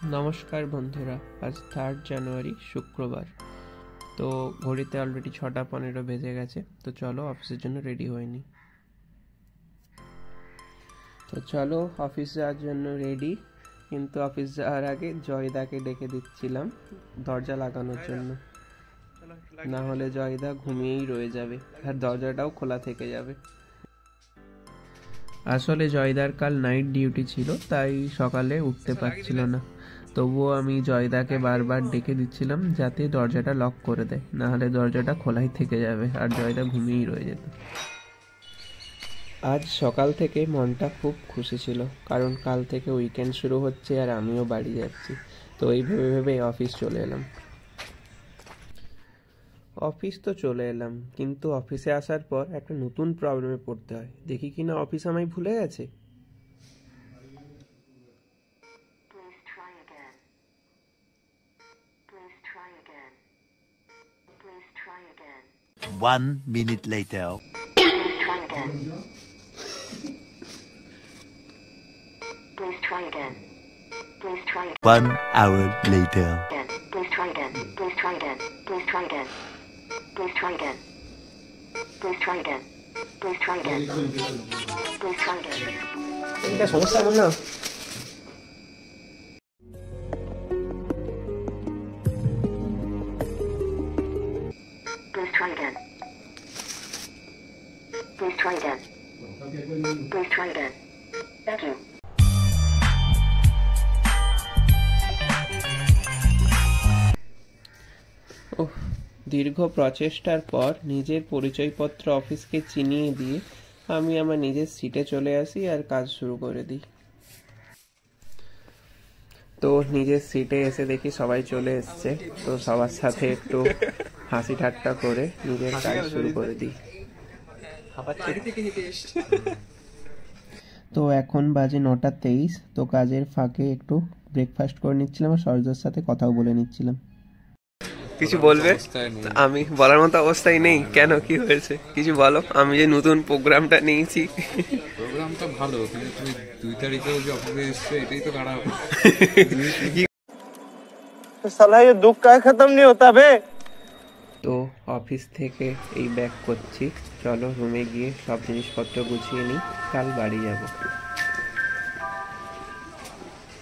নমস্কার বন্ধুরা, আজ 3 জানুয়ারি শুক্রবার। তো ঘড়িতে অলরেডি 6:15 বেজে গেছে। তো চলো অফিসের জন্য রেডি হয়ে নিই। তো চলো অফিস যাওয়ার জন্য রেডি। কিন্তু অফিস যাওয়ার আগে জয়দাকে ডেকে দিচ্ছিলাম দরজা লাগানোর জন্য, না হলে জয়দা ঘুমিয়েই রয়ে যাবে আর দরজাটাও খোলা থেকে যাবে। আসলে জয়দার কাল নাইট ডিউটি ছিল, তাই সকালে উঠতে পারছিল না। তবুও আমি জয়দাকে বারবার ডেকে দিচ্ছিলাম যাতে দরজাটা লক করে দেয়, না হলে দরজাটা খোলাই থেকে যাবে আর জয়দা ঘুমিয়েই রয়ে যেত। আজ সকাল থেকে মনটা খুব খুশি ছিল, কারণ কাল থেকে উইকেন্ড শুরু হচ্ছে আর আমিও বাড়ি যাচ্ছি। তো এই ভেবে ভেবে অফিস চলে এলাম। অফিস তো চলে এলাম, কিন্তু অফিসে আসার পর একটা নতুন প্রবলেমে পড়তে হয়। দেখি কিনা অফিস আমায় ভুলে গেছে। One minute later. Please try again. Please try again. Please try again. 1 hour later. Please try again. Please try again. Please try again. Please try again. Please try again. Please try again. Please try again. এটা সমস্যা আমার না। Please try again. Please try again. Please try again. Thank you. দীর্ঘ প্রচেষ্টার পর নিজের পরিচয়পত্র অফিসকে চিনিয়ে দিয়ে আমি আমার নিজের সিটে চলে আসি আর কাজ শুরু করে দিই। তো নিজের সিটে এসে দেখি সবাই চলে এসছে। তো সবার সাথে একটু হাসি ঠাট্টা করে নিজের কাজ শুরু করে দিই। তো এখন বাজে 9:23। তো কাজের ফাঁকে একটু ব্রেকফাস্ট করে নিচ্ছিলাম আর সরোজের সাথে কথাও বলে নিচ্ছিলাম। কিছু বলবে? আমি বলার মতো অবস্থায় নেই। কেন, কি হয়েছে কিছু বলো। আমি যে নতুন প্রোগ্রামটা নিয়েছি। প্রোগ্রামটা ভালো, কিন্তু তুমি 2 তারিখেও যে অফিসে এসছো এটাই তো খারাপ। साला ये दुख का खत्म नहीं होता बे। তো অফিস থেকে এই ব্যাক করছি। চলো রুমে গিয়ে সব জিনিসপত্র গুছিয়ে নিই, কাল বাড়ি যাব।